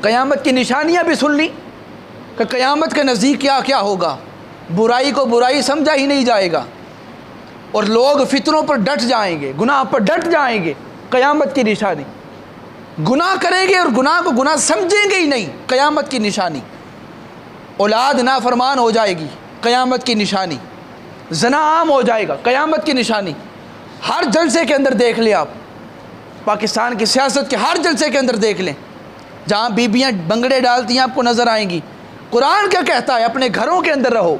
قیامت کی نشانیاں بھی سن لی کہ قیامت کے نزدیک کیا کیا ہوگا، برائی کو برائی سمجھا ہی نہیں جائے گا، اور لوگ فتنوں پر ڈٹ جائیں گے، گناہ پر ڈٹ جائیں گے، قیامت کی نشانی۔ گناہ کریں گے اور گناہ کو گناہ سمجھیں گے ہی نہیں، قیامت کی نشانی۔ اولاد نافرمان ہو جائے گی، قیامت کی نشانی۔ زنا عام ہو جائے گا، قیامت کی نشانی۔ ہر جلسے کے اندر دیکھ لیں آپ، پاکستان کی سیاست کے ہر جلسے کے اندر دیکھ لیں، جہاں بیبیاں بنگڑے ڈالتی ہیں آپ کو نظر آئیں گی۔ قرآن کیا کہتا ہے؟ اپنے گھروں کے اندر رہو،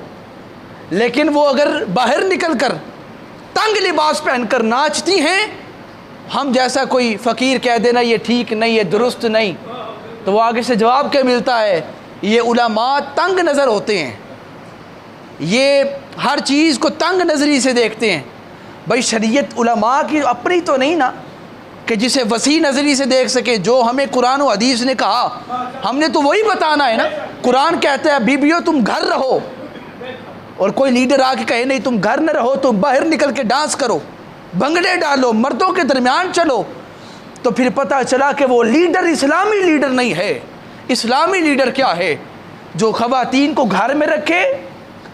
لیکن وہ اگر باہر نکل کر تنگ لباس پہن کر ناچتی ہیں، ہم جیسا کوئی فقیر کہہ دینا یہ ٹھیک نہیں، یہ درست نہیں، تو وہ آگے سے جواب کیا ملتا ہے؟ یہ علماء تنگ نظر ہوتے ہیں، یہ ہر چیز کو تنگ نظری سے دیکھتے ہیں۔ بھائی شریعت علماء کی اپنی تو نہیں نا کہ جسے وسیع نظری سے دیکھ سکے۔ جو ہمیں قرآن و حدیث نے کہا ہم نے تو وہی بتانا ہے نا۔ قرآن کہتا ہے بیبیوں تم گھر رہو، اور کوئی لیڈر آ کے کہے نہیں تم گھر نہ رہو، تم باہر نکل کے ڈانس کرو، بھنگڑے ڈالو، مردوں کے درمیان چلو، تو پھر پتہ چلا کہ وہ لیڈر اسلامی لیڈر نہیں ہے۔ اسلامی لیڈر کیا ہے؟ جو خواتین کو گھر میں رکھے،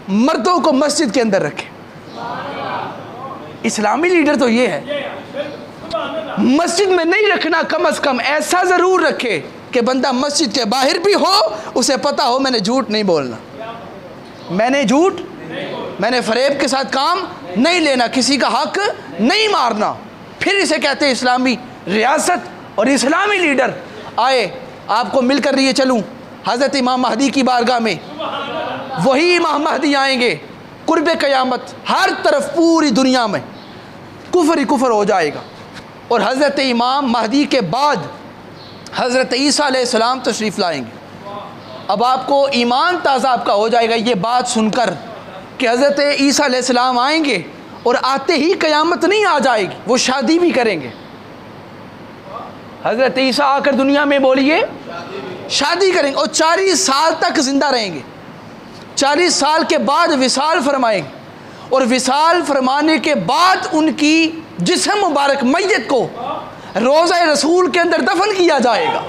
مردوں کو مسجد کے اندر رکھے۔ اسلامی لیڈر تو یہ ہے۔ مسجد میں نہیں رکھنا، کم از کم ایسا ضرور رکھے کہ بندہ مسجد کے باہر بھی ہو، اسے پتہ ہو میں نے جھوٹ نہیں بولنا، میں نے فریب کے ساتھ کام نہیں لینا، کسی کا حق نہیں مارنا، پھر اسے کہتے ہیں اسلامی ریاست اور اسلامی لیڈر۔ آئے آپ کو مل کر لیے چلوں حضرت امام مہدی کی بارگاہ میں، وہی امام مہدی آئیں گے قرب قیامت، ہر طرف پوری دنیا میں کفر ہی کفر ہو جائے گا، اور حضرت امام مہدی کے بعد حضرت عیسیٰ علیہ السلام تشریف لائیں گے۔ اب آپ کو ایمان تازہ آپ کا ہو جائے گا یہ بات سن کر کہ حضرت عیسیٰ علیہ السلام آئیں گے، اور آتے ہی قیامت نہیں آ جائے گی، وہ شادی بھی کریں گے۔ حضرت عیسیٰ آ کر دنیا میں بولیے شادی کریں گے، اور 40 سال تک زندہ رہیں گے، 40 سال کے بعد وصال فرمائیں گے، اور وصال فرمانے کے بعد ان کی جسم مبارک میت کو روضہ رسول کے اندر دفن کیا جائے گا۔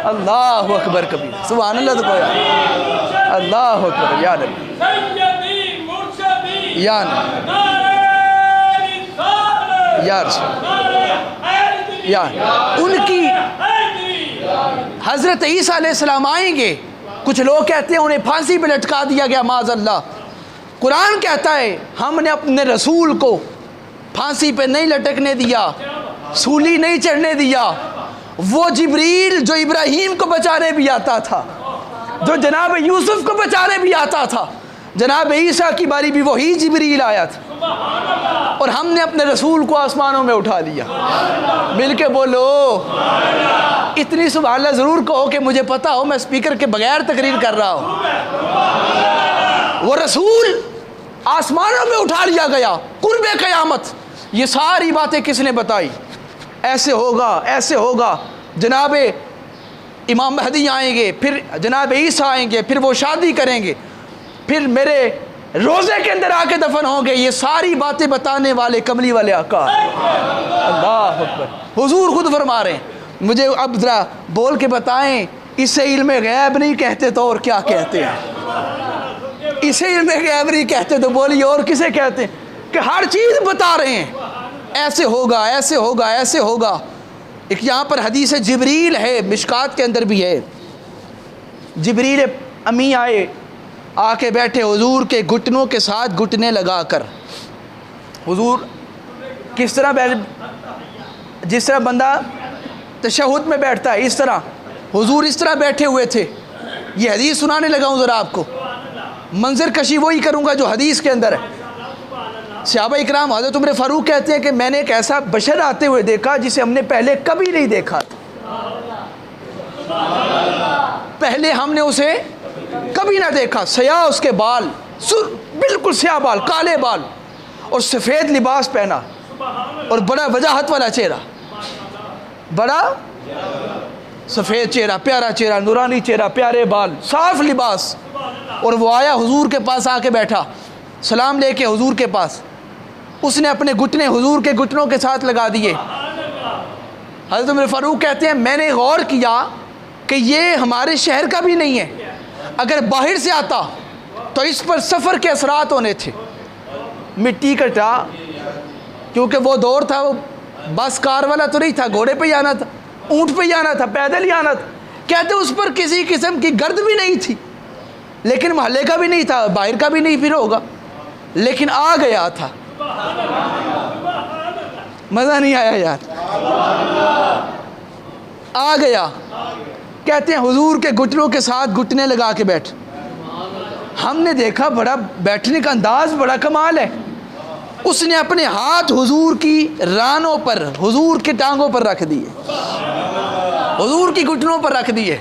اللہ اکبر کبیر، سبحان اللہ تو کوئی، اللہ اکبر، یا نبی یا نبی یا رسول، یا ان کی حضرت عیسیٰ علیہ السلام آئیں گے۔ کچھ لوگ کہتے ہیں انہیں پھانسی پہ لٹکا دیا گیا، معاذ اللہ۔ قرآن کہتا ہے ہم نے اپنے رسول کو پھانسی پہ نہیں لٹکنے دیا، سولی نہیں چڑھنے دیا۔ وہ جبریل جو ابراہیم کو بچانے بھی آتا تھا، جو جناب یوسف کو بچانے بھی آتا تھا، جناب عیسیٰ کی باری بھی وہی جبریل آیا تھا، اور ہم نے اپنے رسول کو آسمانوں میں اٹھا دیا۔ مل کے بولو اتنی سبحان اللہ ضرور کہو کہ مجھے پتہ ہو میں اسپیکر کے بغیر تقریر کر رہا ہوں۔ وہ رسول آسمانوں میں اٹھا لیا گیا قرب قیامت۔ یہ ساری باتیں کس نے بتائی؟ ایسے ہوگا، ایسے ہوگا، جناب امام مہدی آئیں گے، پھر جناب عیسیٰ آئیں گے، پھر وہ شادی کریں گے، پھر میرے روزے کے اندر آ کے دفن ہوں گے۔ یہ ساری باتیں بتانے والے کملی والے آقا، اللہ اکبر، حضور خود فرما رہے ہیں۔ مجھے اب ذرا بول کے بتائیں اسے علم غیب نہیں کہتے تو اور کیا کہتے ہیں؟ اسے علم غیب نہیں کہتے تو بولیے اور کسے کہتے ہیں؟ کہ ہر چیز بتا رہے ہیں، ایسے ہوگا، ایسے ہوگا، ایسے ہوگا۔ ایک یہاں پر حدیث جبریل ہے، مشکات کے اندر بھی ہے۔ جبریل امی آئے، آ کے بیٹھے حضور کے گھٹنوں کے ساتھ گھٹنے لگا کر۔ حضور کس طرح جس طرح بندہ تشہد میں بیٹھتا ہے اس طرح حضور اس طرح بیٹھے ہوئے تھے۔ یہ حدیث سنانے لگا ہوں ذرا آپ کو، منظر کشی وہی کروں گا جو حدیث کے اندر ہے۔ صحابہ اکرام حضرت عمر فاروق کہتے ہیں کہ میں نے ایک ایسا بشر آتے ہوئے دیکھا جسے ہم نے پہلے کبھی نہیں دیکھا تھا، پہلے ہم نے اسے کبھی نہ دیکھا۔ سیاہ اس کے بال، بالکل سیاہ بال، کالے بال، اور سفید لباس پہنا، اور بڑا وجاہت والا چہرہ، بڑا سفید چہرہ، پیارا چہرہ، نورانی چہرہ، پیارے بال، صاف لباس۔ اور وہ آیا حضور کے پاس، آ کے بیٹھا، سلام لے کے حضور کے پاس، اس نے اپنے گھٹنے حضور کے گھٹنوں کے ساتھ لگا دیے۔ حضرت عمر فاروق کہتے ہیں میں نے غور کیا کہ یہ ہمارے شہر کا بھی نہیں ہے، اگر باہر سے آتا تو اس پر سفر کے اثرات ہونے تھے۔ مٹی کا ٹا، کیونکہ وہ دور تھا، وہ بس کار والا تو نہیں تھا، گھوڑے پہ ہی آنا تھا، اونٹ پہ ہی آنا تھا، پیدل ہی آنا تھا۔ کہتے اس پر کسی قسم کی گرد بھی نہیں تھی، لیکن محلے کا بھی نہیں تھا، باہر کا بھی نہیں پھر ہوگا، لیکن آ گیا تھا۔ مزہ نہیں آیا یار؟ آ گیا۔ کہتے ہیں حضور کے گھٹنوں کے ساتھ گھٹنے لگا کے بیٹھ۔ ہم نے دیکھا بڑا بیٹھنے کا انداز بڑا کمال ہے۔ اس نے اپنے ہاتھ حضور کی رانوں پر، حضور کے ٹانگوں پر رکھ دیے، حضور کی گھٹنوں پر رکھ دیے۔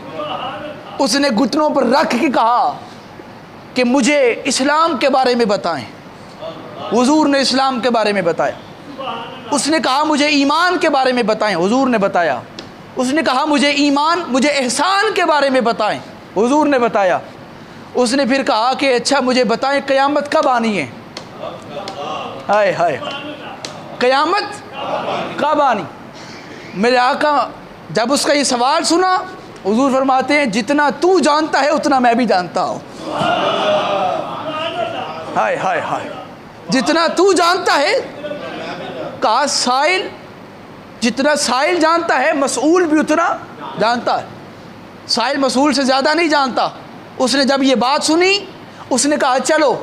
اس نے گھٹنوں پر رکھ کے کہا کہ مجھے اسلام کے بارے میں بتائیں۔ حضور نے اسلام کے بارے میں بتایا۔ اس نے کہا مجھے ایمان کے بارے میں بتائیں، حضور نے بتایا۔ اس نے کہا مجھے ایمان، مجھے احسان کے بارے میں بتائیں، حضور نے بتایا۔ اس نے پھر کہا کہ اچھا مجھے بتائیں قیامت کب آنی ہے؟ ہائے ہائے، قیامت کب آنی؟ میرے آقا جب اس کا یہ سوال سنا، حضور فرماتے ہیں جتنا تو جانتا ہے اتنا میں بھی جانتا ہوں۔ ہائے ہائے ہائے، جتنا تو جانتا ہے، کہا سائل، جتنا سائل جانتا ہے مسئول بھی اتنا جانتا ہے۔ سائل مسئول سے زیادہ نہیں جانتا۔ اس نے جب یہ بات سنی، اس نے کہا چلو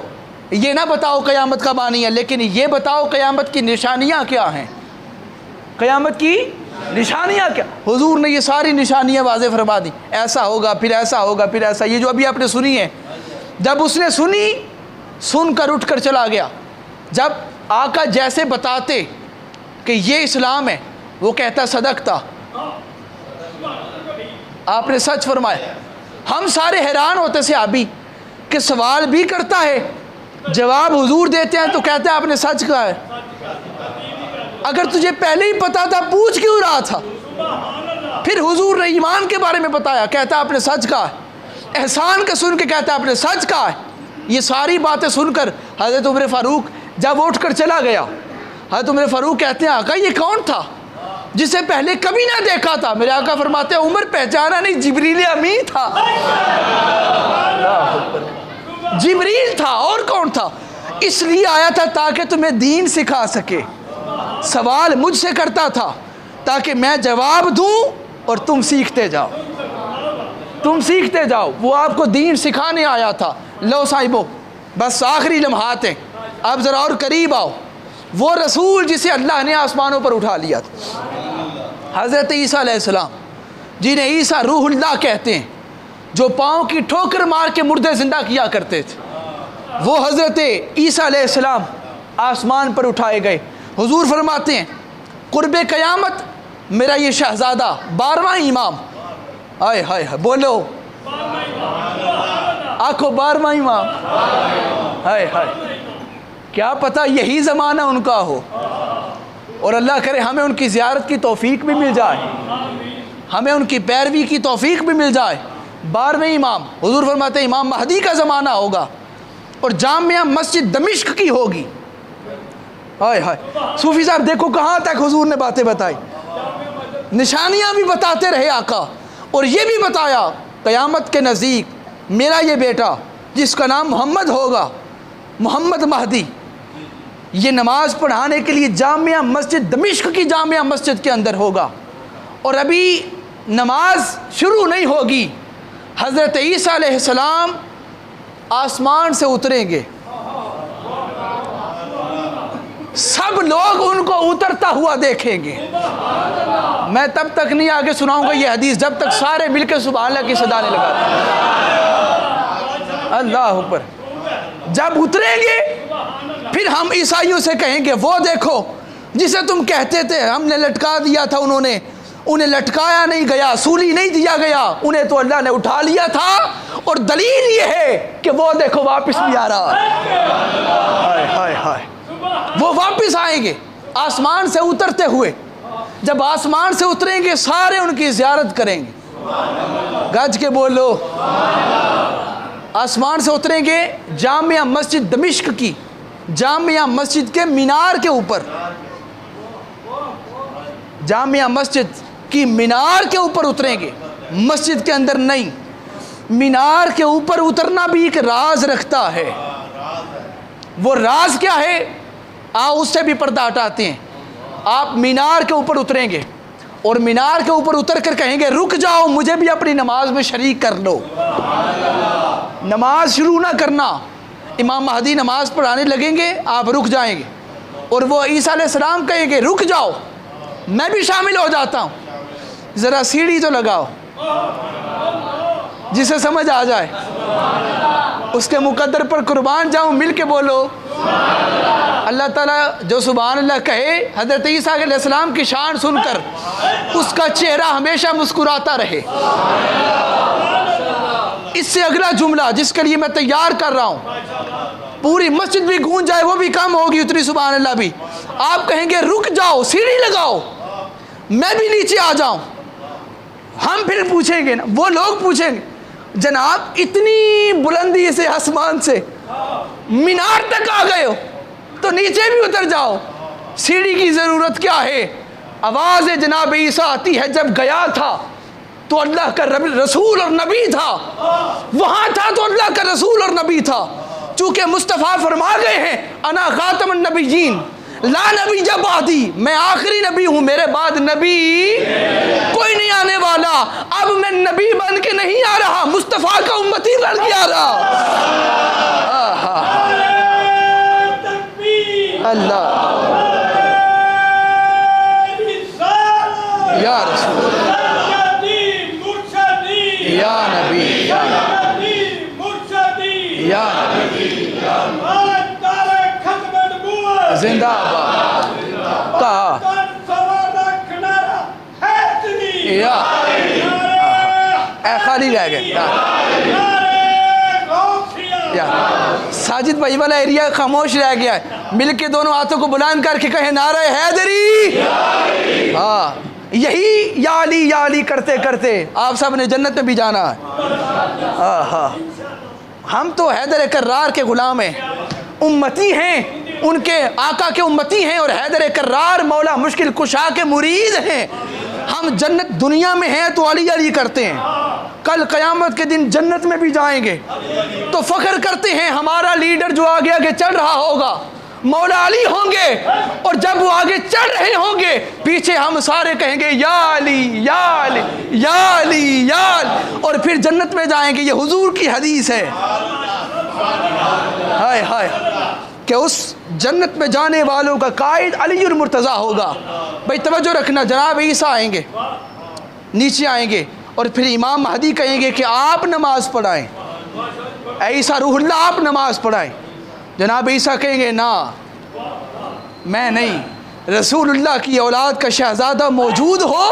یہ نہ بتاؤ قیامت کب آنی ہے، لیکن یہ بتاؤ قیامت کی نشانیاں کیا ہیں، قیامت کی نشانیاں کیا؟ حضور نے یہ ساری نشانیاں واضح فرما دی، ایسا ہوگا پھر ایسا ہوگا پھر ایسا، یہ جو ابھی آپ نے سنی ہے۔ جب اس نے سنی، سن کر اٹھ کر چلا گیا۔ جب آقا جیسے بتاتے کہ یہ اسلام ہے، وہ کہتا صدقتا، آپ نے سچ فرمایا۔ ہم سارے حیران ہوتے صحابی کہ سوال بھی کرتا ہے، جواب حضور دیتے ہیں تو کہتا ہے آپ نے سچ کہا ہے۔ اگر تجھے پہلے ہی پتا تھا پوچھ کیوں رہا تھا؟ پھر حضور نے ایمان کے بارے میں بتایا، کہتا آپ نے سچ کہا ہے۔ احسان کا سن کے کہتا آپ نے سچ کہا ہے۔ یہ ساری باتیں سن کر حضرت عمر فاروق جب اٹھ کر چلا گیا، حضرت عمر فاروق کہتے ہیں آقا یہ کون تھا جسے پہلے کبھی نہ دیکھا تھا؟ میرے آقا فرماتے ہیں عمر پہچانا نہیں، جبریل امین تھا۔ جبریل تھا، اور کون تھا؟ اس لیے آیا تھا تاکہ تمہیں دین سکھا سکے۔ سوال مجھ سے کرتا تھا تاکہ میں جواب دوں اور تم سیکھتے جاؤ، تم سیکھتے جاؤ۔ وہ آپ کو دین سکھانے آیا تھا۔ لو صاحبو، بس آخری لمحات ہیں، اب ذرا اور قریب آؤ۔ وہ رسول جسے اللہ نے آسمانوں پر اٹھا لیا تھا، حضرت عیسیٰ علیہ السلام، جنہیں عیسیٰ روح اللہ کہتے ہیں، جو پاؤں کی ٹھوکر مار کے مردے زندہ کیا کرتے تھے، وہ حضرت عیسیٰ علیہ السلام آسمان پر اٹھائے گئے۔ حضور فرماتے ہیں قرب قیامت میرا یہ شہزادہ 12واں امام، آئے ہائے ہائے بولو آنکھوں 12واں امام، ہائے ہائے، کیا پتہ یہی زمانہ ان کا ہو، اور اللہ کرے ہمیں ان کی زیارت کی توفیق بھی مل جائے، ہمیں ان کی پیروی کی توفیق بھی مل جائے۔ 12ویں امام، حضور فرماتے ہیں امام مہدی کا زمانہ ہوگا اور جامعہ مسجد دمشق کی ہوگی۔ ہائے ہائے، صوفی صاحب دیکھو کہاں تک حضور نے باتیں بتائی، نشانیاں بھی بتاتے رہے آقا، اور یہ بھی بتایا قیامت کے نزدیک میرا یہ بیٹا جس کا نام محمد ہوگا، محمد مہدی، یہ نماز پڑھانے کے لیے جامعہ مسجد دمشق کی جامعہ مسجد کے اندر ہوگا، اور ابھی نماز شروع نہیں ہوگی، حضرت عیسیٰ علیہ السلام آسمان سے اتریں گے، سب لوگ ان کو اترتا ہوا دیکھیں گے۔ میں تب تک نہیں آگے سناؤں گا یہ حدیث جب تک سارے مل کے سبحان اللہ کی صدا نہیں لگاتے۔ اللہ اکبر۔ جب اتریں گے پھر ہم عیسائیوں سے کہیں گے وہ دیکھو جسے تم کہتے تھے ہم نے لٹکا دیا تھا، انہیں لٹکایا نہیں گیا، سولی نہیں دیا گیا، انہیں تو اللہ نے اٹھا لیا تھا، اور دلیل یہ ہے کہ وہ دیکھو واپس بھی آ رہا ہے۔ ہائے ہائے ہائے، وہ واپس آئیں گے آسمان سے اترتے ہوئے۔ جب آسمان سے اتریں گے سارے ان کی زیارت کریں گے، گج کے بولو۔ آسمان سے اتریں گے جامعہ مسجد دمشق کی جامعہ مسجد کے مینار کے اوپر، جامعہ مسجد کی مینار کے اوپر اتریں گے، مسجد کے اندر نہیں، مینار کے اوپر اترنا بھی ایک راز رکھتا ہے۔ وہ راز کیا ہے؟ اس سے بھی پردہ ہٹاتے ہیں۔ آپ مینار کے اوپر اتریں گے اور مینار کے اوپر اتر کر کہیں گے رک جاؤ، مجھے بھی اپنی نماز میں شریک کر لو۔ نماز شروع نہ کرنا، امام مہدی نماز پڑھانے لگیں گے، آپ رک جائیں گے اور وہ عیسیٰ علیہ السلام کہیں گے رک جاؤ، میں بھی شامل ہو جاتا ہوں، ذرا سیڑھی تو لگاؤ، جسے سمجھ آ جائے۔ اس کے مقدر پر قربان جاؤں، مل کے بولو اللہ تعالیٰ جو سبحان اللہ کہے، حضرت عیسیٰ علیہ السلام کی شان سن کر اس کا چہرہ ہمیشہ مسکراتا رہے۔ اس سے اگلا جملہ جس کے لیے میں تیار کر رہا ہوں، پوری مسجد بھی گونج جائے وہ بھی کم ہوگی اتنی سبحان اللہ بھی، آپ کہیں گے رک جاؤ، سیڑھی لگاؤ، میں بھی نیچے آ جاؤں۔ ہم پھر پوچھیں گے نا، وہ لوگ پوچھیں گے جناب اتنی بلندی سے آسمان سے مینار تک آ گئے ہو تو نیچے بھی اتر جاؤ، سیڑھی کی ضرورت کیا ہے؟ آواز جناب عیسیٰ آتی ہے جب گیا تھا تو اللہ کا رسول اور نبی تھا، وہاں تھا تو اللہ کا رسول اور نبی تھا، چونکہ مصطفیٰ فرما گئے ہیں انا خاتم النبیین لا نبی بعدی، میں آخری نبی ہوں، میرے بعد نبی کوئی نہیں آنے والا۔ اب میں نبی بن کے نہیں آ رہا، مصطفیٰ کا امتی بن کے آ رہا۔ اللہ یا رسول یا نبی یا زندہ باد کہا یا اے خالی رہ گئے یا ساجد بھائی والا ایریا خاموش رہ گیا ہے، مل کے دونوں ہاتھوں کو بلند کر کے کہیں نعرہ حیدری۔ ہاں یہی یا علی کرتے کرتے آپ سب نے جنت میں بھی جانا ہے۔ ہاں ہم تو حیدر کرار کے غلام ہیں، امتی ہیں، ان کے آقا کے امتی ہیں، اور حیدر کرار مولا مشکل کشا کے مرید ہیں۔ ہم جنت دنیا میں ہیں تو علی کرتے ہیں، کل قیامت کے دن جنت میں بھی جائیں گے تو فخر کرتے ہیں ہمارا لیڈر جو آگے آگے چل رہا ہوگا مولا علی ہوں گے، اور جب وہ آگے چل رہے ہوں گے پیچھے ہم سارے کہیں گے یا علی یا علی یا علی یا علی، اور پھر جنت میں جائیں گے۔ یہ حضور کی حدیث ہے، ہائے ہائے، کہ اس جنت میں جانے والوں کا قائد علی المرتضیٰ ہوگا۔ بھائی توجہ رکھنا، جناب عیسیٰ آئیں گے، نیچے آئیں گے، اور پھر امام مہدی کہیں گے کہ آپ نماز پڑھائیں، اے عیسیٰ روح اللہ آپ نماز پڑھائیں۔ جناب عیسیٰ کہیں گے نا میں نہیں، رسول اللہ کی اولاد کا شہزادہ موجود ہو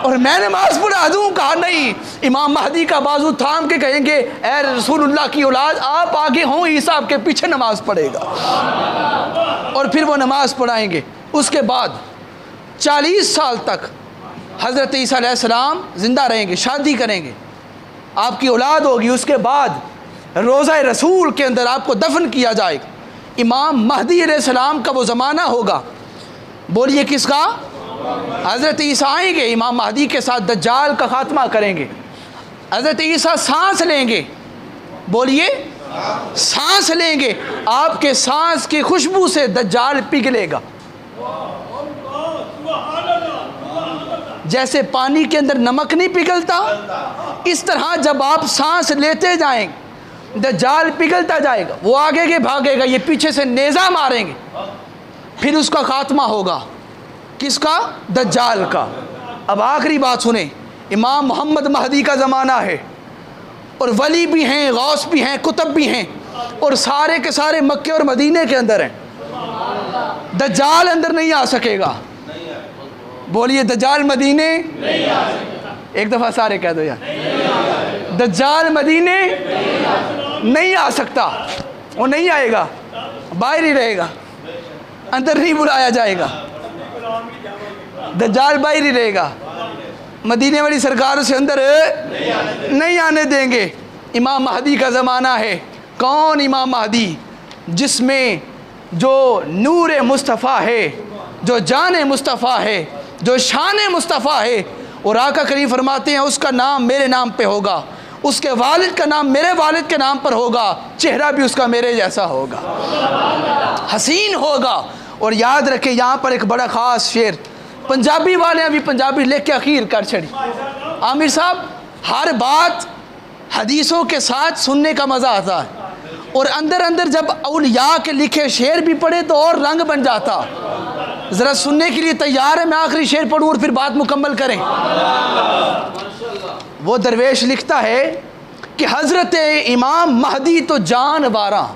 اور میں نماز پڑھا دوں؟ کہا نہیں۔ امام مہدی کا بازو تھام کے کہیں گے اے رسول اللہ کی اولاد آپ آگے ہوں، عیسیٰ آپ کے پیچھے نماز پڑھے گا، اور پھر وہ نماز پڑھائیں گے۔ اس کے بعد 40 سال تک حضرت عیسیٰ علیہ السلام زندہ رہیں گے، شادی کریں گے، آپ کی اولاد ہوگی۔ اس کے بعد روضہ رسول کے اندر آپ کو دفن کیا جائے گا۔ امام مہدی علیہ السلام کا وہ زمانہ ہوگا، بولیے کس کا؟ حضرت عیسیٰ آئیں گے، امام مہدی کے ساتھ دجال کا خاتمہ کریں گے۔ حضرت عیسیٰ سانس لیں گے، بولیے سانس لیں گے، آپ کے سانس کی خوشبو سے دجال پگھلے گا۔ جیسے پانی کے اندر نمک نہیں پگھلتا، اس طرح جب آپ سانس لیتے جائیں دجال پگھلتا جائے گا، وہ آگے کے بھاگے گا، یہ پیچھے سے نیزہ ماریں گے، پھر اس کا خاتمہ ہوگا۔ کس کا؟ دجال کا۔ اب آخری بات سنیں، امام محمد مہدی کا زمانہ ہے، اور ولی بھی ہیں، غوث بھی ہیں، کتب بھی ہیں، اور سارے کے سارے مکے اور مدینے کے اندر ہیں۔ دجال اندر نہیں آ سکے گا، بولیے دجال مدینے، ایک دفعہ سارے کہہ دو یار، دجال مدینے نہیں آ سکتا، وہ نہیں آئے گا، باہر ہی رہے گا، اندر نہیں بلایا جائے گا، دجال باہر ہی رہے گا، مدینے والی سرکار سے اندر نہیں آنے دیں گے۔ امام مہدی کا زمانہ ہے۔ کون امام مہدی؟ جس میں جو نور مصطفیٰ ہے، جو جان مصطفیٰ ہے، جو شان مصطفیٰ ہے، اور آقا کریم فرماتے ہیں اس کا نام میرے نام پہ ہوگا، اس کے والد کا نام میرے والد کے نام پر ہوگا، چہرہ بھی اس کا میرے جیسا ہوگا، حسین ہوگا۔ اور یاد رکھیں یہاں پر ایک بڑا خاص شعر پنجابی والے ابھی پنجابی لے کے اخیر کر چھڑی۔ عامر صاحب ہر بات حدیثوں کے ساتھ سننے کا مزہ آتا ہے، اور اندر اندر جب اولیاء کے لکھے شعر بھی پڑھے تو اور رنگ بن جاتا۔ ذرا سننے کے لیے تیار ہے؟ میں آخری شعر پڑھوں اور پھر بات مکمل کریں۔ وہ درویش لکھتا ہے کہ حضرت امام مہدی تو جانواراں،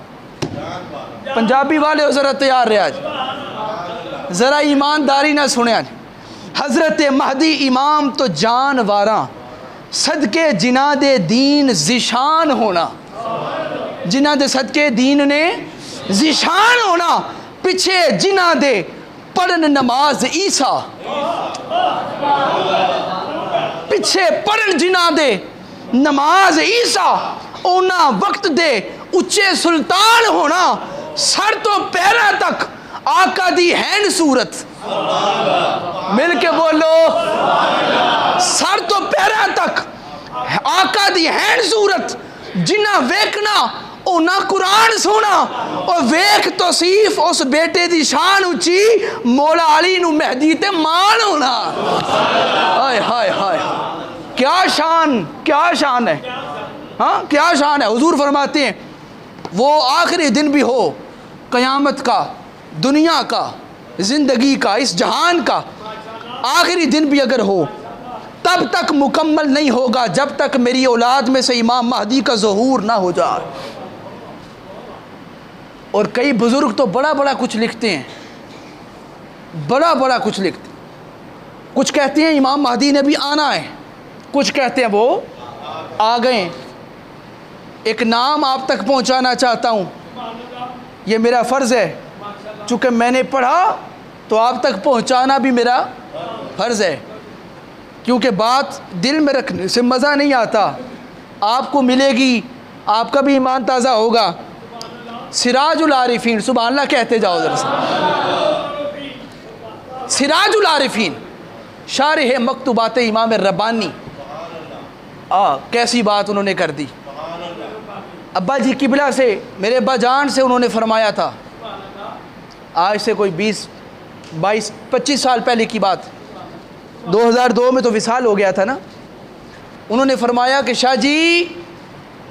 پنجابی والے ہو ذرا تیار رہے آج، ذرا ایمانداری نہ سنیں آج۔ حضرت مہدی امام تو جانواراں، صدقے جناح دے دین ذیشان ہونا، جناح دے صدقے دین نے ذیشان ہونا، پیچھے جناح دے پڑھن نماز عیسیٰ، پیچھے پڑھن جناح دے نماز عیسیٰ، اونا وقت دے اچے سلطان ہونا، سر تو پیرہ تک آقا دی ہین صورت، مل کے بولو، سر تو پیرہ تک آقا دی ہین صورت، جنہ ویکنا اونا قرآن سونا، اور ویک توصیف اس بیٹے دی شان اچھی، مولا علی نو مہدی تے مان ہونا۔ ہائے ہائے ہائے، کیا شان، کیا شان ہے، ہاں کیا شان ہے۔ حضور فرماتے ہیں وہ آخری دن بھی ہو قیامت کا، دنیا کا، زندگی کا، اس جہان کا آخری دن بھی اگر ہو تب تک مکمل نہیں ہوگا جب تک میری اولاد میں سے امام مہدی کا ظہور نہ ہو جائے۔ اور کئی بزرگ تو بڑا بڑا کچھ لکھتے ہیں، بڑا بڑا کچھ لکھتے ہیں، کچھ کہتے ہیں امام مہدی نے بھی آنا ہے، کچھ کہتے ہیں وہ آ گئے۔ ایک نام آپ تک پہنچانا چاہتا ہوں، یہ میرا فرض ہے، چونکہ میں نے پڑھا تو آپ تک پہنچانا بھی میرا فرض ہے، کیونکہ بات دل میں رکھنے سے مزہ نہیں آتا، آپ کو ملے گی، آپ کا بھی ایمان تازہ ہوگا۔ سراج العارفین، سبحان اللہ کہتے جاؤ ذرا سے، سراج العارفین شارح مکتوبات امام ربانی، کیسی بات انہوں نے کر دی۔ ابا جی قبلہ سے، میرے ابا جان سے انہوں نے فرمایا تھا، آج سے کوئی 25 سال پہلے کی بات، 2002 میں تو وصال ہو گیا تھا نا۔ انہوں نے فرمایا کہ شاہ جی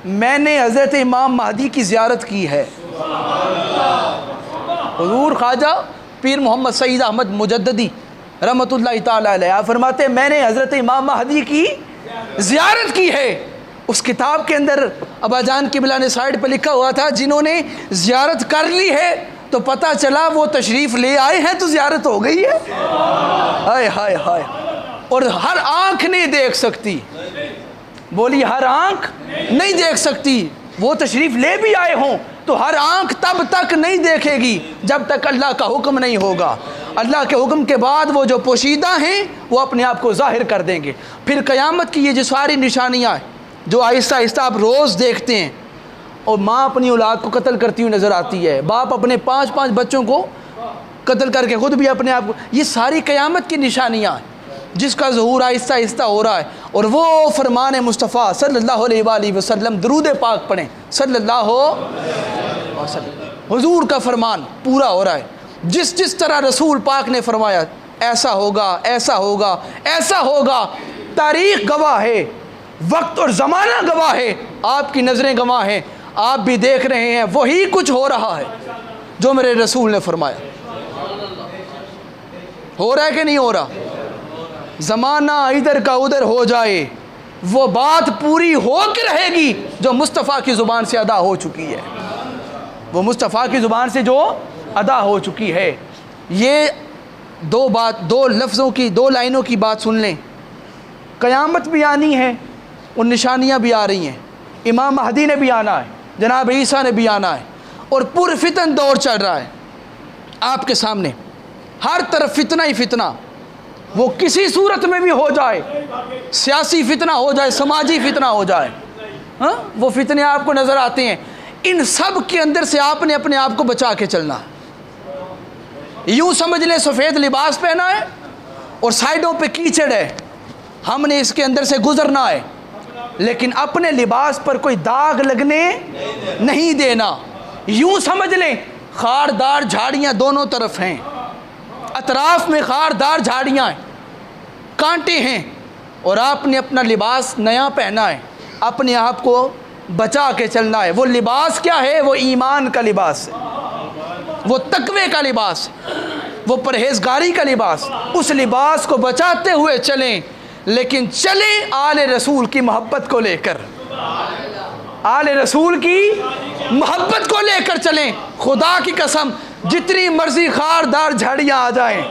میں نے حضرت امام مہدی کی زیارت کی ہے۔ حضور خواجہ پیر محمد سعید احمد مجددی رحمۃ اللہ تعالیٰ علیہ آپ فرماتے ہیں میں نے حضرت امام مہدی کی زیارت کی ہے۔ اس کتاب کے اندر ابا جان قبلہ نے سائڈ پہ لکھا ہوا تھا جنہوں نے زیارت کر لی ہے تو پتہ چلا وہ تشریف لے آئے ہیں تو زیارت ہو گئی ہے۔ ہائے ہائے ہائے، اور ہر آنکھ نہیں دیکھ سکتی، بولی ہر آنکھ نہیں دیکھ سکتی، وہ تشریف لے بھی آئے ہوں تو ہر آنکھ تب تک نہیں دیکھے گی جب تک اللہ کا حکم نہیں ہوگا۔ اللہ کے حکم کے بعد وہ جو پوشیدہ ہیں وہ اپنے آپ کو ظاہر کر دیں گے۔ پھر قیامت کی یہ جو ساری نشانیاں ہیں جو آہستہ آہستہ آپ روز دیکھتے ہیں، اور ماں اپنی اولاد کو قتل کرتی ہوئی نظر آتی ہے، باپ اپنے 5 بچوں کو قتل کر کے خود بھی اپنے آپ کو، یہ ساری قیامت کی نشانیاں ہیں جس کا ظہور آہستہ آہستہ ہو رہا ہے۔ اور وہ فرمان مصطفیٰ صلی اللہ علیہ وآلہ وسلم، درود پاک پڑھیں صلی اللہ علیہ وسلم، حضور کا فرمان پورا ہو رہا ہے۔ جس طرح رسول پاک نے فرمایا ایسا ہوگا، ایسا ہوگا، ایسا ہوگا، تاریخ گواہ ہے، وقت اور زمانہ گواہ ہے، آپ کی نظریں گواہ ہیں، آپ بھی دیکھ رہے ہیں وہی کچھ ہو رہا ہے جو میرے رسول نے فرمایا۔ ہو رہا ہے کہ نہیں ہو رہا؟ زمانہ ادھر کا ادھر ہو جائے وہ بات پوری ہو کے رہے گی جو مصطفیٰ کی زبان سے ادا ہو چکی ہے، وہ مصطفیٰ کی زبان سے جو ادا ہو چکی ہے۔ یہ دو لفظوں کی، 2 لائنوں کی بات سن لیں، قیامت بھی آنی ہے اور نشانیاں بھی آ رہی ہیں، امام مہدی نے بھی آنا ہے، جناب عیسیٰ نے بھی آنا ہے، اور پرفتن دور چل رہا ہے آپ کے سامنے، ہر طرف فتنہ ہی فتنہ، وہ کسی صورت میں بھی ہو جائے، سیاسی فتنہ ہو جائے، سماجی فتنہ ہو جائے، ہاں وہ فتنے آپ کو نظر آتے ہیں، ان سب کے اندر سے آپ نے اپنے آپ کو بچا کے چلنا ہے۔ یوں سمجھ لیں سفید لباس پہنا ہے اور سائڈوں پہ کیچڑ ہے، ہم نے اس کے اندر سے گزرنا ہے، لیکن اپنے لباس پر کوئی داغ لگنے نہیں دینا۔ یوں سمجھ لیں خاردار جھاڑیاں دونوں طرف ہیں، اطراف میں خاردار جھاڑیاں ہیں، کانٹے ہیں، اور آپ نے اپنا لباس نیا پہنا ہے، اپنے آپ کو بچا کے چلنا ہے۔ وہ لباس کیا ہے؟ وہ ایمان کا لباس ہے، وہ تقوی کا لباس ہے، وہ پرہیزگاری کا لباس۔ اس لباس کو بچاتے ہوئے چلیں، لیکن چلیں آل رسول کی محبت کو لے کر، آل رسول کی محبت کو لے کر چلیں۔ خدا کی قسم جتنی مرضی خاردار جھاڑیاں آ جائیں،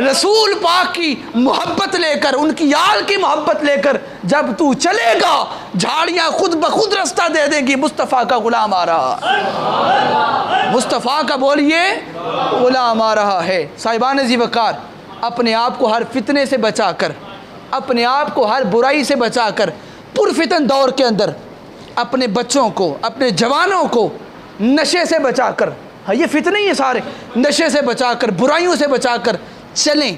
رسول پاک کی محبت لے کر، ان کی آل کی محبت لے کر جب تو چلے گا، جھاڑیاں خود بخود رستہ دے دیں گی۔ مصطفیٰ کا غلام آ رہا ہے، مصطفیٰ کا بولیے غلام آ رہا ہے۔ صاحبان ذی وقار، اپنے آپ کو ہر فتنے سے بچا کر، اپنے آپ کو ہر برائی سے بچا کر، پرفتن دور کے اندر اپنے بچوں کو، اپنے جوانوں کو نشے سے بچا کر، ہاں یہ فتنے ہی ہیں سارے، نشے سے بچا کر، برائیوں سے بچا کر چلیں،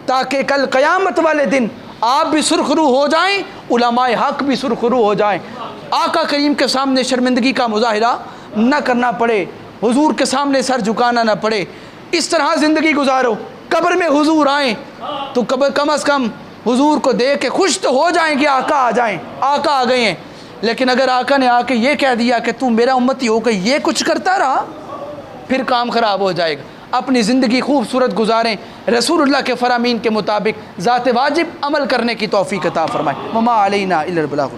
تاکہ کل قیامت والے دن آپ بھی سرخرو ہو جائیں، علماء حق بھی سرخرو ہو جائیں، آقا کریم کے سامنے شرمندگی کا مظاہرہ نہ کرنا پڑے، حضور کے سامنے سر جھکانا نہ پڑے۔ اس طرح زندگی گزارو، قبر میں حضور آئیں تو کم از کم حضور کو دیکھ کے خوش تو ہو جائیں گے، آقا آ جائیں، آقا آ گئے ہیں۔ لیکن اگر آقا نے آ کے یہ کہہ دیا کہ تو میرا امتی ہو کے یہ کچھ کرتا رہا، پھر کام خراب ہو جائے گا۔ اپنی زندگی خوبصورت گزاریں، رسول اللہ کے فرامین کے مطابق ذات واجب عمل کرنے کی توفیق عطا فرمائے۔ وما علینا الا البلاغ۔